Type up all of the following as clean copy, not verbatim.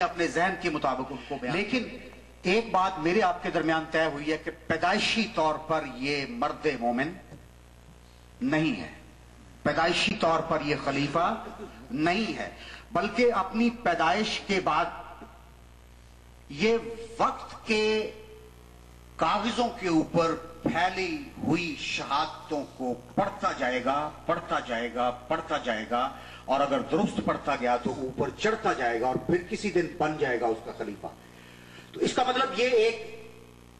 अपने जहन के मुताबिक उनको बयान। लेकिन एक बात मेरे आपके दरमियान तय हुई है कि पैदाइशी तौर पर ये मर्द मोमिन नहीं है, पैदाइशी तौर पर ये खलीफा नहीं है, बल्कि अपनी पैदाइश के बाद ये वक्त के कागजों के ऊपर फैली हुई शहादतों को पढ़ता जाएगा, पढ़ता जाएगा, पढ़ता जाएगा, और अगर दुरुस्त पढ़ता गया तो ऊपर चढ़ता जाएगा और फिर किसी दिन बन जाएगा उसका खलीफा। तो इसका मतलब ये एक,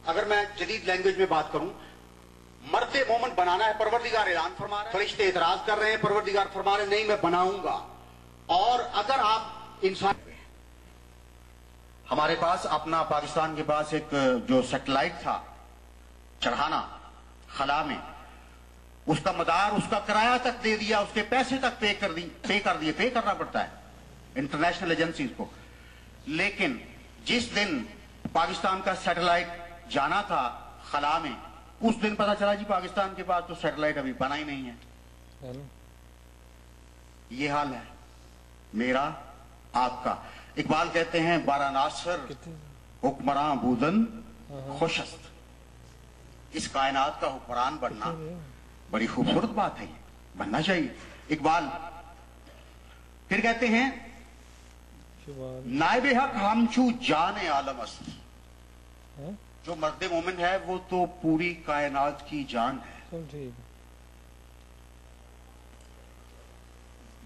अगर मैं जदीद लैंग्वेज में बात करूं, मर्द मोमन बनाना है, परवरदिगार ऐलान फरमा रहे हैं, फरिश्ते एतराज कर रहे हैं, परवरदिगार फरमा रहे हैं नहीं मैं बनाऊंगा। और अगर आप इंसान, हमारे पास अपना पाकिस्तान के पास एक जो सैटेलाइट था चढ़ाना खला में, उसका मदार, उसका किराया तक दे दिया, उसके पैसे तक पे कर दिए, पे करना पड़ता है इंटरनेशनल एजेंसीज को। लेकिन जिस दिन पाकिस्तान का सैटेलाइट जाना था खला में, उस दिन पता चला जी पाकिस्तान के पास तो सैटेलाइट अभी बना ही नहीं है। ये हाल है मेरा आपका। इकबाल कहते हैं बारानासर हुक्मरान बूदन खुशस्त। इस कायनात का हुक्मरान बनना बड़ी खूबसूरत बात है, ये बनना चाहिए। इकबाल फिर कहते हैं नाइबे हक हमचू जाने आलमस्त। जो मर्द मोमिन है वो तो पूरी कायनात की जान है।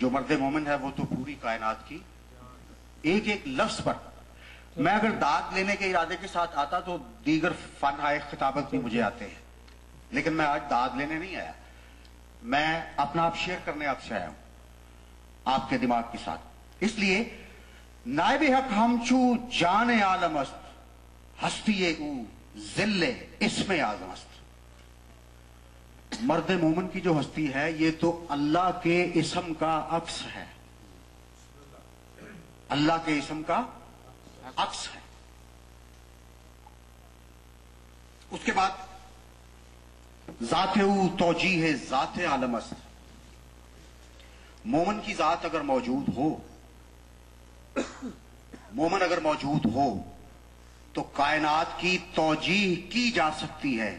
जो मर्द मोमिन है वो तो पूरी कायनात की, एक एक लफ्ज पर मैं अगर दाद लेने के इरादे के साथ आता तो दीगर फन आए खिताबत भी मुझे आते हैं, लेकिन मैं आज दाद लेने नहीं आया, मैं अपना आप शेयर करने आपसे आया हूं आपके दिमाग के साथ। इसलिए नाइबे हक हमचू जाने आलमस्त हस्तिये ऊ जिल्ले इसमें आजमस्त। मर्द मोमन की जो हस्ती है ये तो अल्लाह के इस्म का अक्स है, अल्लाह के इस्म का अक्स है। उसके बाद जाते तोजी है जाते आलमस्त। मोमन की जात अगर मौजूद हो, मोमन अगर मौजूद हो तो कायनात की तौजीह की जा सकती है,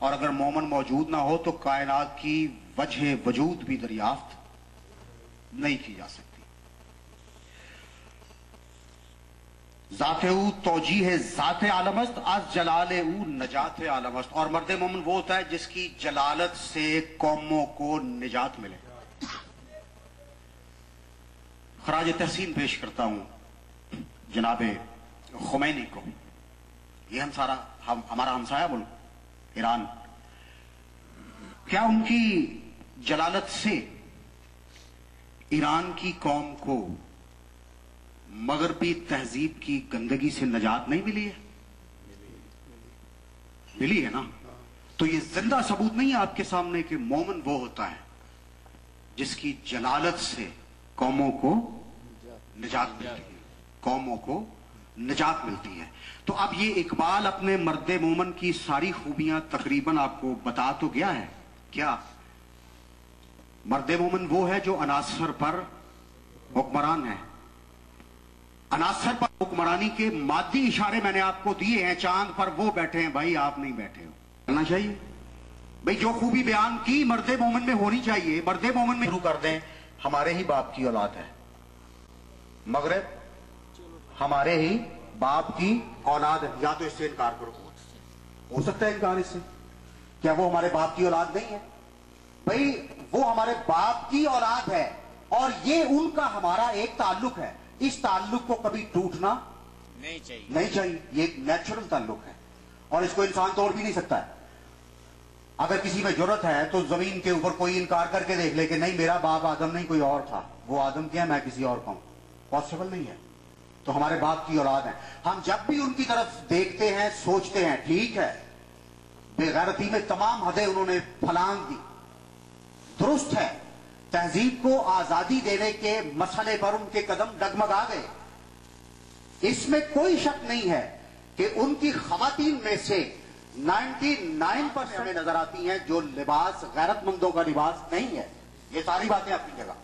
और अगर मोमन मौजूद ना हो तो कायनात की वजह वजूद भी दरियाफ्त नहीं की जा सकती। जाते तौजी है जाते आलमस्त आज जलाले नजात आलमस्त। और मर्द मोमन वो होता है जिसकी जलालत से कौमों को निजात मिले। खराज तहसीन पेश करता हूं जनाबे खुमैनी को। ये हमारा हमसाया मुल्क ईरान, क्या उनकी जलालत से ईरान की कौम को मगरबी तहजीब की गंदगी से निजात नहीं मिली है? मिली है ना। तो ये जिंदा सबूत नहीं है आपके सामने कि मोमन वो होता है जिसकी जलालत से कौमों को निजात मिलती है, कौमों को निजात मिलती है। तो अब ये इकबाल अपने मर्द मोमन की सारी खूबियां तकरीबन आपको बता तो गया है। क्या मर्द मोमन वो है जो अनासर पर हुक्मरान है, अनासर पर हुक्मरानी के मादी इशारे मैंने आपको दिए हैं। चांद पर वो बैठे हैं भाई, आप नहीं बैठे हो। करना चाहिए भाई, जो खूबी बयान की मर्द मोमन में होनी चाहिए। मर्द मोमन में शुरू कर दें, हमारे ही बाप की औलाद है मगरब, हमारे ही बाप की औलाद है। या तो इससे इनकार करो, हो सकता है इनकार इससे, क्या वो हमारे बाप की औलाद नहीं है? भाई वो हमारे बाप की औलाद है और ये उनका हमारा एक ताल्लुक है। इस ताल्लुक को कभी टूटना नहीं चाहिए। ये एक नेचुरल ताल्लुक है और इसको इंसान तोड़ भी नहीं सकता है। अगर किसी में जरूरत है तो जमीन के ऊपर कोई इनकार करके देख ले कि नहीं मेरा बाप आदम नहीं कोई और था, वो आदम क्या मैं किसी और का हूं, पॉसिबल नहीं है। तो हमारे बाप की औलाद है। हम जब भी उनकी तरफ देखते हैं सोचते हैं ठीक है बेगैरती में तमाम हदें उन्होंने फलांग दी, दुरुस्त है, तहजीब को आजादी देने के मसले पर उनके कदम डगमगा गए। इसमें कोई शक नहीं है कि उनकी खवातीन में से 99% हमें नजर आती हैं जो लिबास गैरतमंदों का लिबास नहीं है। ये सारी बातें अपनी जगह,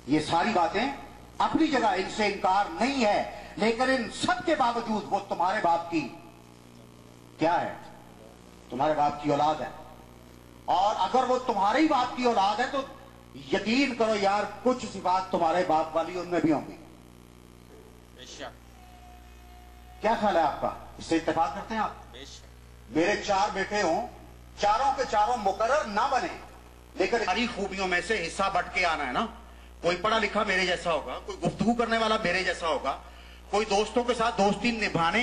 ये सारी बातें अपनी जगह इनसे इनकार नहीं है, लेकिन इन सब के बावजूद वो तुम्हारे बाप की क्या है? तुम्हारे बाप की औलाद है। और अगर वो तुम्हारे ही बाप की औलाद है तो यकीन करो यार, कुछ सिफात तुम्हारे बाप वाली उनमें भी होंगी। क्या ख्याल है आपका? इससे इत्तेफाक करते हैं आप? मेरे 4 बेटे हों, चारों के चारों मुकर्रर ना बने, लेकिन सारी खूबियों में से हिस्सा बट के आना है ना। कोई पढ़ा लिखा मेरे जैसा होगा, कोई गुफ्तगू करने वाला मेरे जैसा होगा, कोई दोस्तों के साथ दोस्ती निभाने